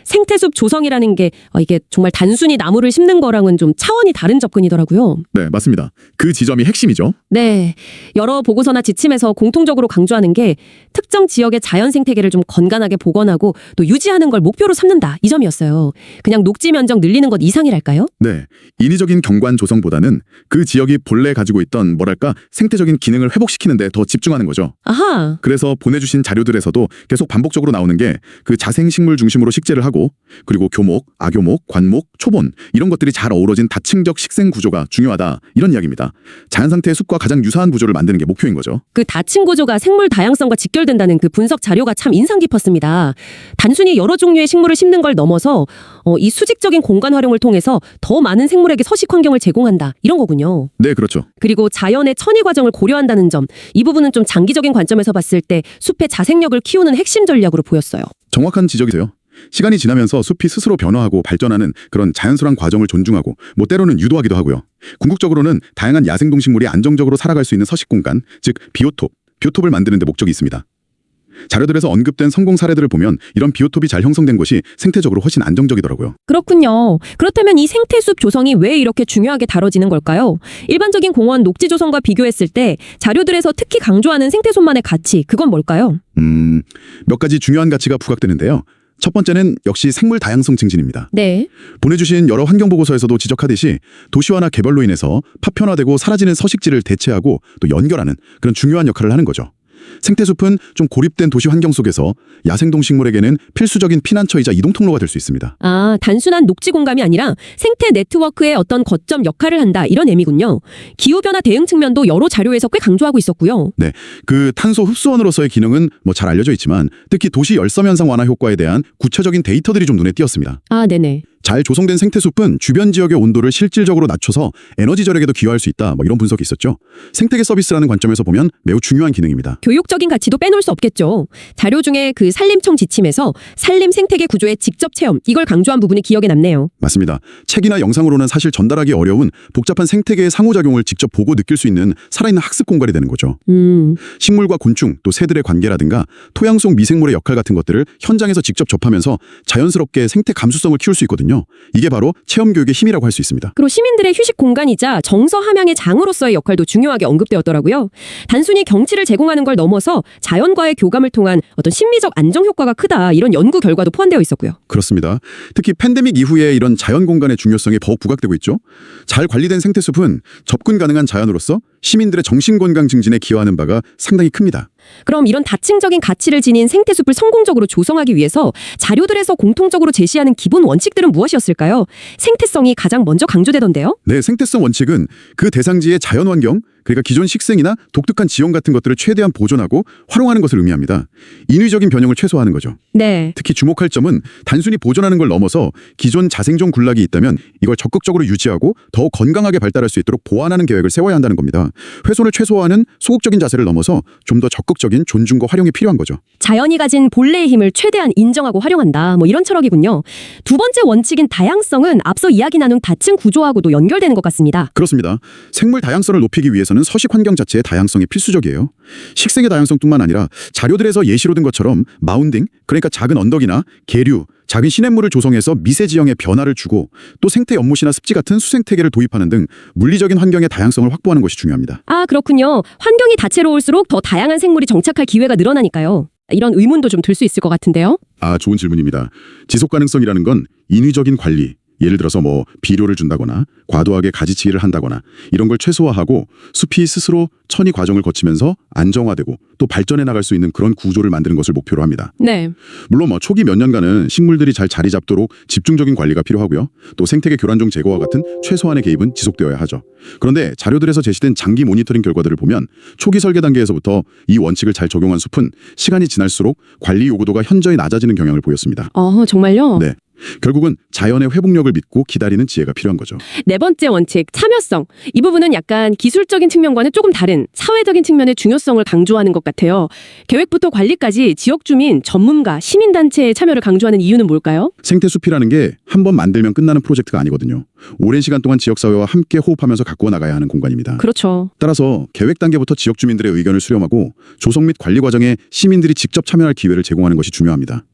생태숲 조성이라는 게 이게 정말 단순히 나무를 심는 거랑은 좀 차원이 다른 접근이더라고요. 네, 맞습니다. 그 지점이 핵심이죠. 네, 여러 보고서나 지침에서 공통적으로 강조하는 게 특정 지역의 자연 생태계를 좀 건강하게 복원하고 또 유지하는 걸 목표로 삼는다, 이 점이었어요. 그냥 녹지 면적 늘리는 것 이상이랄까요? 네, 인위적인 경관 조성보다는 그 지역이 본래 가지고 있던 뭐랄까 생태적인 기능을 회복시키는 데 더 집중하는 거죠. 아하. 그래서 보내주신 자료들에서도 계속 반복적으로 나오는 게 그 자생식물 중심으로 식재를 하고, 그리고 교목, 아교목, 관목, 초본 이런 것들이 잘 어우러진 다층적 식생 구조가 중요하다, 이런 이야기입니다. 자연 상태의 숲과 가장 유사한 구조를 만드는 게 목표인 거죠. 그 다층 구조가 생물 다양성과 직결된다는 그 분석 자료가 참 인상 깊었습니다. 단순히 여러 종류의 식물을 심는 걸 넘어서 이 수직적인 공간 활용을 통해서 더 많은 생물에게 서식 환경을 제공한다, 이런 거군요. 네, 그렇죠. 그리고 자연의 천위 과정을 고려한다는 점, 이 부분은 좀 장기적인 관점에서 봤을 때 숲의 자생력을 키우는 핵심 전략으로 보였어요. 정확한 지적이세요. 시간이 지나면서 숲이 스스로 변화하고 발전하는 그런 자연스러운 과정을 존중하고 때로는 유도하기도 하고요. 궁극적으로는 다양한 야생동식물이 안정적으로 살아갈 수 있는 서식 공간, 즉 비오톱을 만드는 데 목적이 있습니다. 자료들에서 언급된 성공 사례들을 보면 이런 비오톱이 잘 형성된 곳이 생태적으로 훨씬 안정적이더라고요. 그렇군요. 그렇다면 이 생태숲 조성이 왜 이렇게 중요하게 다뤄지는 걸까요? 일반적인 공원 녹지 조성과 비교했을 때 자료들에서 특히 강조하는 생태숲만의 가치, 그건 뭘까요? 몇 가지 중요한 가치가 부각되는데요. 첫 번째는 역시 생물 다양성 증진입니다. 네. 보내주신 여러 환경보고서에서도 지적하듯이 도시화나 개발로 인해서 파편화되고 사라지는 서식지를 대체하고 또 연결하는 그런 중요한 역할을 하는 거죠. 생태숲은 좀 고립된 도시 환경 속에서 야생동식물에게는 필수적인 피난처이자 이동통로가 될 수 있습니다. 아, 단순한 녹지 공간이 아니라 생태 네트워크의 어떤 거점 역할을 한다, 이런 의미군요. 기후변화 대응 측면도 여러 자료에서 꽤 강조하고 있었고요. 네, 그 탄소 흡수원으로서의 기능은 잘 알려져 있지만 특히 도시 열섬 현상 완화 효과에 대한 구체적인 데이터들이 좀 눈에 띄었습니다. 아, 네네. 잘 조성된 생태숲은 주변 지역의 온도를 실질적으로 낮춰서 에너지 절약에도 기여할 수 있다, 이런 분석이 있었죠. 생태계 서비스라는 관점에서 보면 매우 중요한 기능입니다. 교육적인 가치도 빼놓을 수 없겠죠. 자료 중에 그 산림청 지침에서 산림 생태계 구조의 직접 체험, 이걸 강조한 부분이 기억에 남네요. 맞습니다. 책이나 영상으로는 사실 전달하기 어려운 복잡한 생태계의 상호작용을 직접 보고 느낄 수 있는 살아있는 학습 공간이 되는 거죠. 식물과 곤충, 또 새들의 관계라든가 토양 속 미생물의 역할 같은 것들을 현장에서 직접 접하면서 자연스럽게 생태 감수성을 키울 수 있거든요. 이게 바로 체험교육의 힘이라고 할 수 있습니다. 그리고 시민들의 휴식 공간이자 정서 함양의 장으로서의 역할도 중요하게 언급되었더라고요. 단순히 경치를 제공하는 걸 넘어서 자연과의 교감을 통한 어떤 심리적 안정 효과가 크다, 이런 연구 결과도 포함되어 있었고요. 그렇습니다. 특히 팬데믹 이후에 이런 자연 공간의 중요성이 더욱 부각되고 있죠. 잘 관리된 생태숲은 접근 가능한 자연으로서 시민들의 정신건강 증진에 기여하는 바가 상당히 큽니다. 그럼 이런 다층적인 가치를 지닌 생태숲을 성공적으로 조성하기 위해서 자료들에서 공통적으로 제시하는 기본 원칙들은 무엇이었을까요? 생태성이 가장 먼저 강조되던데요. 네, 생태성 원칙은 그 대상지의 자연환경, 그러니까 기존 식생이나 독특한 지형 같은 것들을 최대한 보존하고 활용하는 것을 의미합니다. 인위적인 변형을 최소화하는 거죠. 네. 특히 주목할 점은 단순히 보존하는 걸 넘어서 기존 자생종 군락이 있다면 이걸 적극적으로 유지하고 더욱 건강하게 발달할 수 있도록 보완하는 계획을 세워야 한다는 겁니다. 훼손을 최소화하는 소극적인 자세를 넘어서 좀 더 적극적인 존중과 활용이 필요한 거죠. 자연이 가진 본래의 힘을 최대한 인정하고 활용한다, 이런 철학이군요. 두 번째 원칙인 다양성은 앞서 이야기 나눈 다층 구조하고도 연결되는 것 같습니다. 그렇습니다. 생물 다양성을 높이기 위해서는 서식 환경 자체의 다양성이 필수적이에요. 식생의 다양성뿐만 아니라 자료들에서 예시로 든 것처럼 마운딩, 그러니까 작은 언덕이나 계류, 작은 시냇물을 조성해서 미세 지형에 변화를 주고 또 생태 연못이나 습지 같은 수생태계를 도입하는 등 물리적인 환경의 다양성을 확보하는 것이 중요합니다. 아, 그렇군요. 환경이 다채로울수록 더 다양한 생물이 정착할 기회가 늘어나니까요. 이런 의문도 좀 들 수 있을 것 같은데요. 좋은 질문입니다. 지속 가능성이라는 건 인위적인 관리, 예를 들어서 비료를 준다거나 과도하게 가지치기를 한다거나 이런 걸 최소화하고 숲이 스스로 천위 과정을 거치면서 안정화되고 또 발전해 나갈 수 있는 그런 구조를 만드는 것을 목표로 합니다. 네. 물론 초기 몇 년간은 식물들이 잘 자리 잡도록 집중적인 관리가 필요하고요. 또 생태계 교란종 제거와 같은 최소한의 개입은 지속되어야 하죠. 그런데 자료들에서 제시된 장기 모니터링 결과들을 보면 초기 설계 단계에서부터 이 원칙을 잘 적용한 숲은 시간이 지날수록 관리 요구도가 현저히 낮아지는 경향을 보였습니다. 정말요? 네. 결국은 자연의 회복력을 믿고 기다리는 지혜가 필요한 거죠. 네 번째 원칙, 참여성. 이 부분은 약간 기술적인 측면과는 조금 다른 사회적인 측면의 중요성을 강조하는 것 같아요. 계획부터 관리까지 지역 주민, 전문가, 시민단체의 참여를 강조하는 이유는 뭘까요? 생태숲이라는 게 한 번 만들면 끝나는 프로젝트가 아니거든요. 오랜 시간 동안 지역사회와 함께 호흡하면서 가꾸어 나가야 하는 공간입니다. 그렇죠. 따라서 계획 단계부터 지역 주민들의 의견을 수렴하고 조성 및 관리 과정에 시민들이 직접 참여할 기회를 제공하는 것이 중요합니다.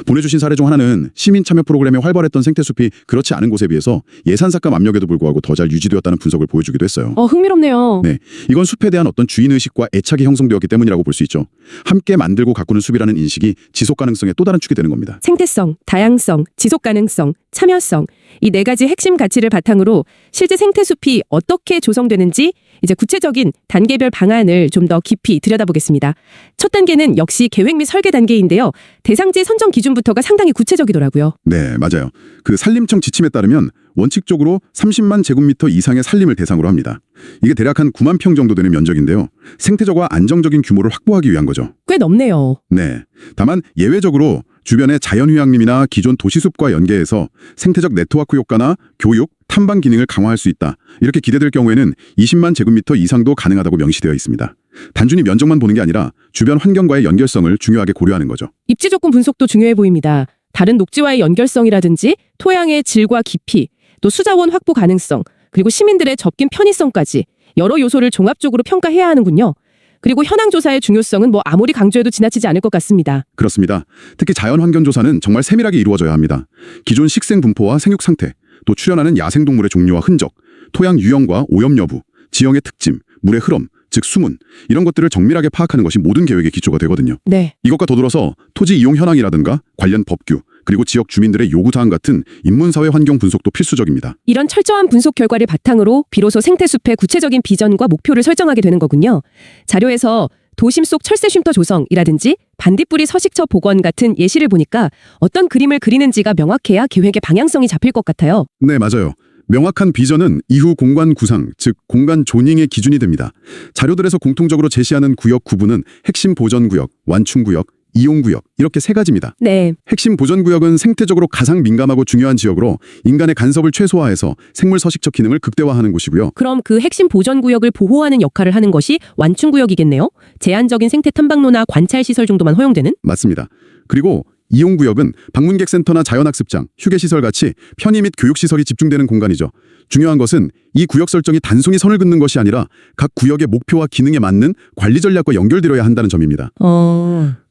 보내주신 사례 중 하나는 시민 참여 프로그램에 활발했던 생태숲이 그렇지 않은 곳에 비해서 예산 삭감 압력에도 불구하고 더 잘 유지되었다는 분석을 보여주기도 했어요. 흥미롭네요. 네, 이건 숲에 대한 어떤 주인의식과 애착이 형성되었기 때문이라고 볼 수 있죠. 함께 만들고 가꾸는 숲이라는 인식이 지속 가능성의 또 다른 축이 되는 겁니다. 생태성, 다양성, 지속 가능성, 참여성 이 네 가지 핵심 가치를 바탕으로 실제 생태숲이 어떻게 조성되는지 이제 구체적인 단계별 방안을 좀 더 깊이 들여다보겠습니다. 첫 단계는 역시 계획 및 설계 단계인데요. 대상지 선정 기준부터가 상당히 구체적이더라고요. 네, 맞아요. 그 산림청 지침에 따르면 원칙적으로 30만 제곱미터 이상의 산림을 대상으로 합니다. 이게 대략 한 9만 평 정도 되는 면적인데요. 생태적과 안정적인 규모를 확보하기 위한 거죠. 꽤 넓네요. 네. 다만 예외적으로 주변의 자연휴양림이나 기존 도시숲과 연계해서 생태적 네트워크 효과나 교육, 탐방 기능을 강화할 수 있다. 이렇게 기대될 경우에는 20만 제곱미터 이상도 가능하다고 명시되어 있습니다. 단순히 면적만 보는 게 아니라 주변 환경과의 연결성을 중요하게 고려하는 거죠. 입지 조건 분석도 중요해 보입니다. 다른 녹지와의 연결성이라든지 토양의 질과 깊이, 또 수자원 확보 가능성, 그리고 시민들의 접근 편의성까지 여러 요소를 종합적으로 평가해야 하는군요. 그리고 현황 조사의 중요성은 아무리 강조해도 지나치지 않을 것 같습니다. 그렇습니다. 특히 자연환경조사는 정말 세밀하게 이루어져야 합니다. 기존 식생 분포와 생육 상태, 또 출현하는 야생동물의 종류와 흔적, 토양 유형과 오염 여부, 지형의 특징, 물의 흐름, 즉 수문, 이런 것들을 정밀하게 파악하는 것이 모든 계획의 기초가 되거든요. 네. 이것과 더불어서 토지 이용 현황이라든가 관련 법규, 그리고 지역 주민들의 요구사항 같은 인문사회 환경 분석도 필수적입니다. 이런 철저한 분석 결과를 바탕으로 비로소 생태숲의 구체적인 비전과 목표를 설정하게 되는 거군요. 자료에서 도심 속 철새 쉼터 조성이라든지 반딧불이 서식처 복원 같은 예시를 보니까 어떤 그림을 그리는지가 명확해야 계획의 방향성이 잡힐 것 같아요. 네, 맞아요. 명확한 비전은 이후 공간 구상, 즉 공간 조닝의 기준이 됩니다. 자료들에서 공통적으로 제시하는 구역 구분은 핵심 보전구역, 완충구역, 이용구역 이렇게 세 가지입니다. 네. 핵심 보전구역은 생태적으로 가장 민감하고 중요한 지역으로 인간의 간섭을 최소화해서 생물 서식처 기능을 극대화하는 곳이고요. 그럼 그 핵심 보전구역을 보호하는 역할을 하는 것이 완충구역이겠네요. 제한적인 생태 탐방로나 관찰시설 정도만 허용되는? 맞습니다. 그리고 이용구역은 방문객 센터나 자연학습장, 휴게시설 같이 편의 및 교육시설이 집중되는 공간이죠. 중요한 것은 이 구역 설정이 단순히 선을 긋는 것이 아니라 각 구역의 목표와 기능에 맞는 관리 전략과 연결되어야 한다는 점입니다.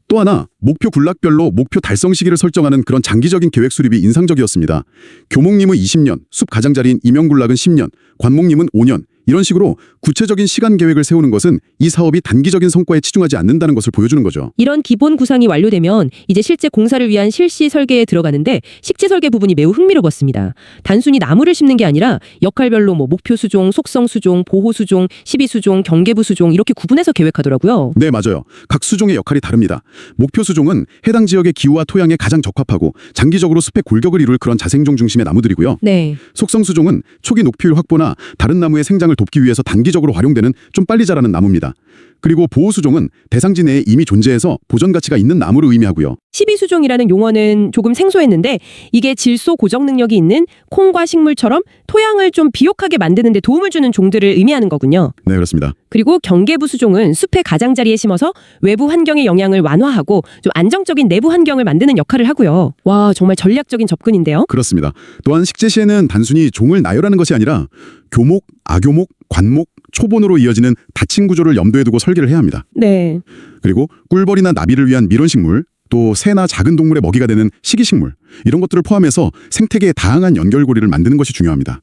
또 하나, 목표 군락별로 목표 달성 시기를 설정하는 그런 장기적인 계획 수립이 인상적이었습니다. 교목림은 20년, 숲 가장자리인 임영군락은 10년, 관목림은 5년, 이런 식으로 구체적인 시간 계획을 세우는 것은 이 사업이 단기적인 성과에 치중하지 않는다는 것을 보여주는 거죠. 이런 기본 구상이 완료되면 이제 실제 공사를 위한 실시 설계에 들어가는데 식지 설계 부분이 매우 흥미로웠습니다. 단순히 나무를 심는 게 아니라 역할별로 목표 수종, 속성 수종, 보호 수종, 시비 수종, 경계부 수종 이렇게 구분해서 계획하더라고요. 네, 맞아요. 각 수종의 역할이 다릅니다. 목표 수종은 해당 지역의 기후와 토양에 가장 적합하고 장기적으로 숲의 골격을 이룰 그런 자생종 중심의 나무들이고요. 네. 속성 수종은 초기 녹피율 확보나 다른 나무의 생장을 돕기 위해서 단기적으로 활용되는 좀 빨리 자라는 나무입니다. 그리고 보호 수종은 대상지 내에 이미 존재해서 보전 가치가 있는 나무를 의미하고요. 12수종이라는 용어는 조금 생소했는데 이게 질소 고정 능력이 있는 콩과 식물처럼 토양을 좀 비옥하게 만드는 데 도움을 주는 종들을 의미하는 거군요. 네, 그렇습니다. 그리고 경계부 수종은 숲의 가장자리에 심어서 외부 환경의 영향을 완화하고 좀 안정적인 내부 환경을 만드는 역할을 하고요. 와, 정말 전략적인 접근인데요. 그렇습니다. 또한 식재시에는 단순히 종을 나열하는 것이 아니라 교목, 아교목, 관목, 초본으로 이어지는 다층 구조를 염두에 두고 설계를 해야 합니다. 네. 그리고 꿀벌이나 나비를 위한 밀원식물, 또 새나 작은 동물의 먹이가 되는 식이식물, 이런 것들을 포함해서 생태계의 다양한 연결고리를 만드는 것이 중요합니다.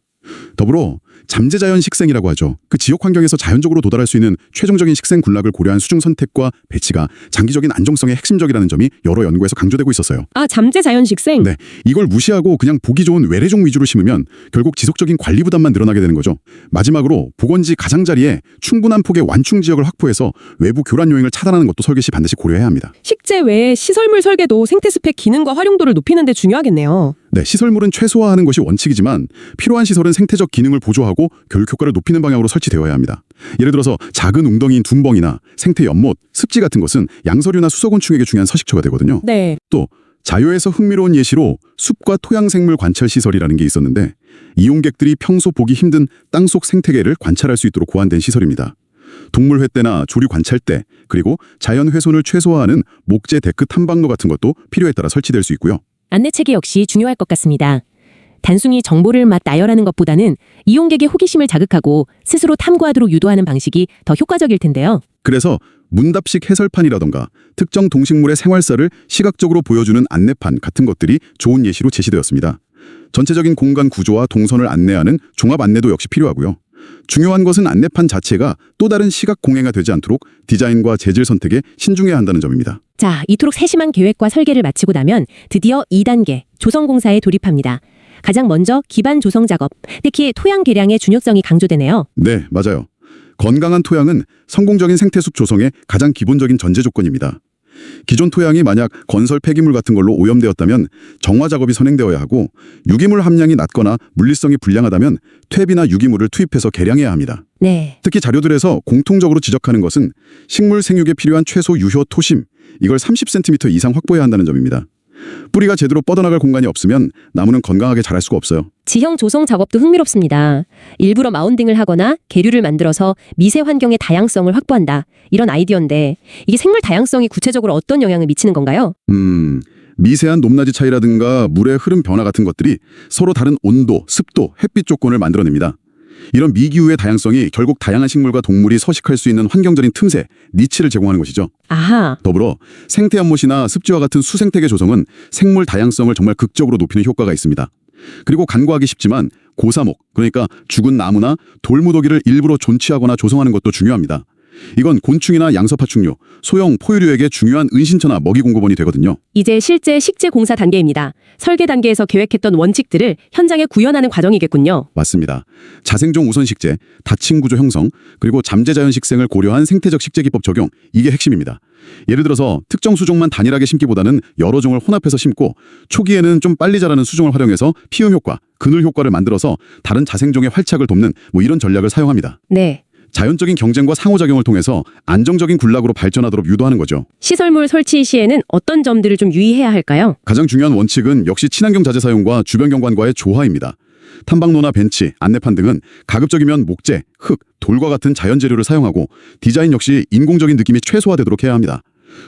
더불어 잠재자연 식생이라고 하죠. 그 지역 환경에서 자연적으로 도달할 수 있는 최종적인 식생 군락을 고려한 수중 선택과 배치가 장기적인 안정성에 핵심적이라는 점이 여러 연구에서 강조되고 있었어요. 아, 잠재자연 식생? 네, 이걸 무시하고 그냥 보기 좋은 외래종 위주로 심으면 결국 지속적인 관리 부담만 늘어나게 되는 거죠. 마지막으로 복원지 가장자리에 충분한 폭의 완충 지역을 확보해서 외부 교란 요인을 차단하는 것도 설계 시 반드시 고려해야 합니다. 식재 외에 시설물 설계도 생태숲의 기능과 활용도를 높이는 데 중요하겠네요. 네, 시설물은 최소화하는 것이 원칙이지만 필요한 시설은 생태적 기능을 보조하고 교육 효과를 높이는 방향으로 설치되어야 합니다. 예를 들어서 작은 웅덩이인 둔벙이나 생태 연못, 습지 같은 것은 양서류나 수소곤충에게 중요한 서식처가 되거든요. 네. 또 자료에서 흥미로운 예시로 숲과 토양생물 관찰 시설이라는 게 있었는데 이용객들이 평소 보기 힘든 땅속 생태계를 관찰할 수 있도록 고안된 시설입니다. 동물 횟대나 조류 관찰대, 그리고 자연 훼손을 최소화하는 목재 데크 탐방로 같은 것도 필요에 따라 설치될 수 있고요. 안내체계 역시 중요할 것 같습니다. 단순히 정보를 나열하는 것보다는 이용객의 호기심을 자극하고 스스로 탐구하도록 유도하는 방식이 더 효과적일 텐데요. 그래서 문답식 해설판이라던가 특정 동식물의 생활사를 시각적으로 보여주는 안내판 같은 것들이 좋은 예시로 제시되었습니다. 전체적인 공간 구조와 동선을 안내하는 종합 안내도 역시 필요하고요. 중요한 것은 안내판 자체가 또 다른 시각 공해가 되지 않도록 디자인과 재질 선택에 신중해야 한다는 점입니다. 자, 이토록 세심한 계획과 설계를 마치고 나면 드디어 2단계 조성공사에 돌입합니다. 가장 먼저 기반 조성 작업, 특히 토양 개량의 중요성이 강조되네요. 네, 맞아요. 건강한 토양은 성공적인 생태숲 조성의 가장 기본적인 전제 조건입니다. 기존 토양이 만약 건설 폐기물 같은 걸로 오염되었다면 정화 작업이 선행되어야 하고, 유기물 함량이 낮거나 물리성이 불량하다면 퇴비나 유기물을 투입해서 개량해야 합니다. 네. 특히 자료들에서 공통적으로 지적하는 것은 식물 생육에 필요한 최소 유효 토심, 이걸 30cm 이상 확보해야 한다는 점입니다. 뿌리가 제대로 뻗어나갈 공간이 없으면 나무는 건강하게 자랄 수가 없어요. 지형 조성 작업도 흥미롭습니다. 일부러 마운딩을 하거나 계류를 만들어서 미세 환경의 다양성을 확보한다. 이런 아이디어인데 이게 생물 다양성이 구체적으로 어떤 영향을 미치는 건가요? 미세한 높낮이 차이라든가 물의 흐름 변화 같은 것들이 서로 다른 온도, 습도, 햇빛 조건을 만들어냅니다. 이런 미기후의 다양성이 결국 다양한 식물과 동물이 서식할 수 있는 환경적인 틈새, 니치를 제공하는 것이죠. 아하. 더불어 생태 연못이나 습지와 같은 수생태계 조성은 생물 다양성을 정말 극적으로 높이는 효과가 있습니다. 그리고 간과하기 쉽지만 고사목, 그러니까 죽은 나무나 돌무더기를 일부러 존치하거나 조성하는 것도 중요합니다. 이건 곤충이나 양서파충류, 소형 포유류에게 중요한 은신처나 먹이 공급원이 되거든요. 이제 실제 식재 공사 단계입니다. 설계 단계에서 계획했던 원칙들을 현장에 구현하는 과정이겠군요. 맞습니다. 자생종 우선 식재, 다층 구조 형성, 그리고 잠재 자연 식생을 고려한 생태적 식재 기법 적용, 이게 핵심입니다. 예를 들어서 특정 수종만 단일하게 심기보다는 여러 종을 혼합해서 심고, 초기에는 좀 빨리 자라는 수종을 활용해서 피움 효과, 그늘 효과를 만들어서 다른 자생종의 활착을 돕는 이런 전략을 사용합니다. 네. 자연적인 경쟁과 상호작용을 통해서 안정적인 군락으로 발전하도록 유도하는 거죠. 시설물 설치 시에는 어떤 점들을 좀 유의해야 할까요? 가장 중요한 원칙은 역시 친환경 자재 사용과 주변 경관과의 조화입니다. 탐방로나 벤치, 안내판 등은 가급적이면 목재, 흙, 돌과 같은 자연 재료를 사용하고, 디자인 역시 인공적인 느낌이 최소화되도록 해야 합니다.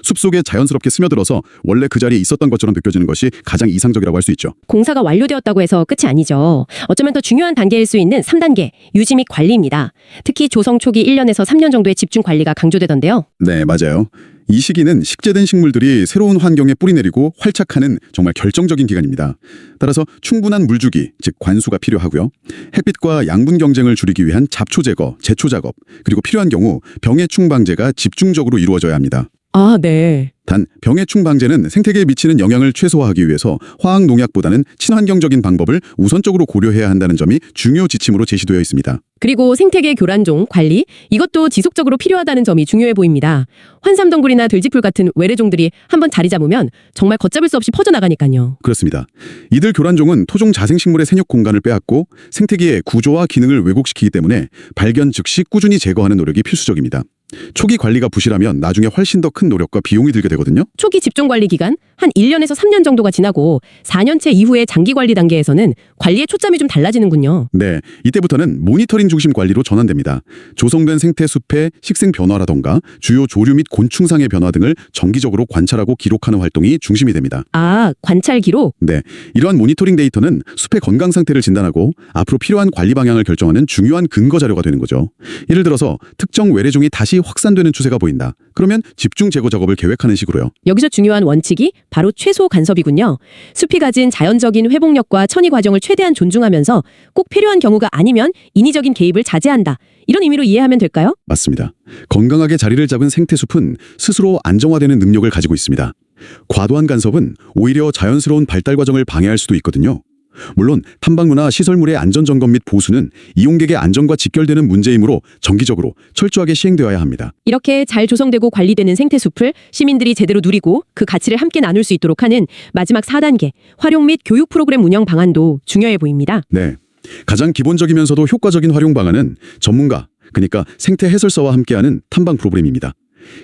숲속에 자연스럽게 스며들어서 원래 그 자리에 있었던 것처럼 느껴지는 것이 가장 이상적이라고 할 수 있죠. 공사가 완료되었다고 해서 끝이 아니죠. 어쩌면 더 중요한 단계일 수 있는 3단계, 유지 및 관리입니다. 특히 조성 초기 1년에서 3년 정도의 집중 관리가 강조되던데요. 네, 맞아요. 이 시기는 식재된 식물들이 새로운 환경에 뿌리내리고 활착하는 정말 결정적인 기간입니다. 따라서 충분한 물주기, 즉 관수가 필요하고요. 햇빛과 양분 경쟁을 줄이기 위한 잡초 제거, 제초 작업, 그리고 필요한 경우 병해충 방제가 집중적으로 이루어져야 합니다. 아, 네. 단 병해충 방제는 생태계에 미치는 영향을 최소화하기 위해서 화학 농약보다는 친환경적인 방법을 우선적으로 고려해야 한다는 점이 중요 지침으로 제시되어 있습니다. 그리고 생태계 교란종 관리, 이것도 지속적으로 필요하다는 점이 중요해 보입니다. 환삼덩굴이나 들쥐풀 같은 외래종들이 한번 자리 잡으면 정말 걷잡을 수 없이 퍼져나가니까요. 그렇습니다. 이들 교란종은 토종 자생식물의 생육 공간을 빼앗고 생태계의 구조와 기능을 왜곡시키기 때문에 발견 즉시 꾸준히 제거하는 노력이 필수적입니다. 초기 관리가 부실하면 나중에 훨씬 더 큰 노력과 비용이 들게 되거든요. 초기 집중 관리 기간 한 1년에서 3년 정도가 지나고 4년째 이후의 장기 관리 단계에서는 관리의 초점이 좀 달라지는군요. 네, 이때부터는 모니터링 중심 관리로 전환됩니다. 조성된 생태숲의 식생 변화라던가 주요 조류 및 곤충상의 변화 등을 정기적으로 관찰하고 기록하는 활동이 중심이 됩니다. 아, 관찰 기록? 네, 이러한 모니터링 데이터는 숲의 건강 상태를 진단하고 앞으로 필요한 관리 방향을 결정하는 중요한 근거 자료가 되는 거죠. 예를 들어서 특정 외래종이 다시 확산되는 추세가 보인다. 그러면 집중 제거 작업을 계획하는 식으로요. 여기서 중요한 원칙이 바로 최소 간섭이군요. 숲이 가진 자연적인 회복력과 천이 과정을 최대한 존중하면서 꼭 필요한 경우가 아니면 인위적인 개입을 자제한다. 이런 의미로 이해하면 될까요? 맞습니다. 건강하게 자리를 잡은 생태숲은 스스로 안정화되는 능력을 가지고 있습니다. 과도한 간섭은 오히려 자연스러운 발달 과정을 방해할 수도 있거든요. 물론 탐방로나 시설물의 안전점검 및 보수는 이용객의 안전과 직결되는 문제이므로 정기적으로 철저하게 시행되어야 합니다. 이렇게 잘 조성되고 관리되는 생태숲을 시민들이 제대로 누리고 그 가치를 함께 나눌 수 있도록 하는 마지막 4단계, 활용 및 교육 프로그램 운영 방안도 중요해 보입니다. 네, 가장 기본적이면서도 효과적인 활용 방안은 전문가, 그러니까 생태 해설사와 함께하는 탐방 프로그램입니다.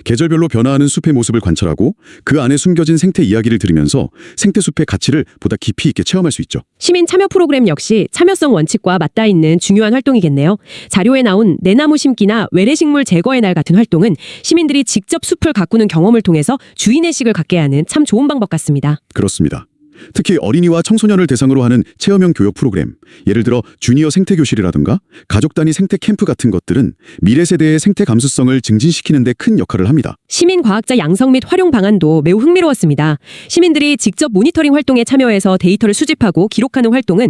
계절별로 변화하는 숲의 모습을 관찰하고 그 안에 숨겨진 생태 이야기를 들으면서 생태숲의 가치를 보다 깊이 있게 체험할 수 있죠. 시민 참여 프로그램 역시 참여성 원칙과 맞닿아 있는 중요한 활동이겠네요. 자료에 나온 내나무 심기나 외래식물 제거의 날 같은 활동은 시민들이 직접 숲을 가꾸는 경험을 통해서 주인의식을 갖게 하는 참 좋은 방법 같습니다. 그렇습니다. 특히 어린이와 청소년을 대상으로 하는 체험형 교육 프로그램, 예를 들어 주니어 생태교실이라든가 가족 단위 생태 캠프 같은 것들은 미래 세대의 생태 감수성을 증진시키는 데 큰 역할을 합니다. 시민과학자 양성 및 활용 방안도 매우 흥미로웠습니다. 시민들이 직접 모니터링 활동에 참여해서 데이터를 수집하고 기록하는 활동은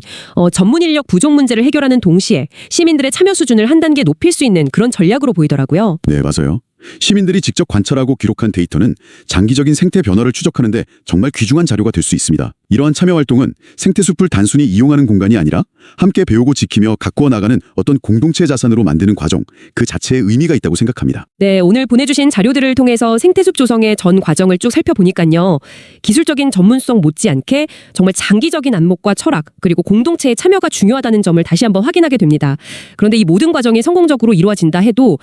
전문 인력 부족 문제를 해결하는 동시에 시민들의 참여 수준을 한 단계 높일 수 있는 그런 전략으로 보이더라고요. 네, 맞아요. 시민들이 직접 관찰하고 기록한 데이터는 장기적인 생태 변화를 추적하는데 정말 귀중한 자료가 될 수 있습니다. 이러한 참여 활동은 생태숲을 단순히 이용하는 공간이 아니라 함께 배우고 지키며 가꾸어 나가는 어떤 공동체 자산으로 만드는 과정, 그 자체에 의미가 있다고 생각합니다. 네, 오늘 보내주신 자료들을 통해서 생태숲 조성의 전 과정을 쭉 살펴보니까요. 기술적인 전문성 못지않게 정말 장기적인 안목과 철학, 그리고 공동체의 참여가 중요하다는 점을 다시 한번 확인하게 됩니다. 그런데 이 모든 과정이 성공적으로 이루어진다 해도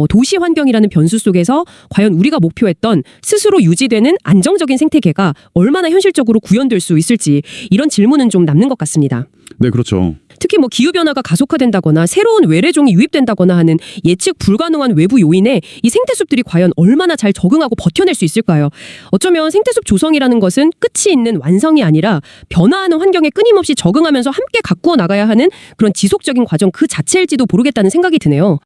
도시 환경이라는 변수 속에서 과연 우리가 목표했던 스스로 유지되는 안정적인 생태계가 얼마나 현실적으로 구현될 수 있을지 이런 질문은 좀 남는 것 같습니다. 네, 그렇죠. 특히 기후변화가 가속화된다거나 새로운 외래종이 유입된다거나 하는 예측 불가능한 외부 요인에 이 생태숲들이 과연 얼마나 잘 적응하고 버텨낼 수 있을까요? 어쩌면 생태숲 조성이라는 것은 끝이 있는 완성이 아니라 변화하는 환경에 끊임없이 적응하면서 함께 가꾸어 나가야 하는 그런 지속적인 과정 그 자체일지도 모르겠다는 생각이 드네요.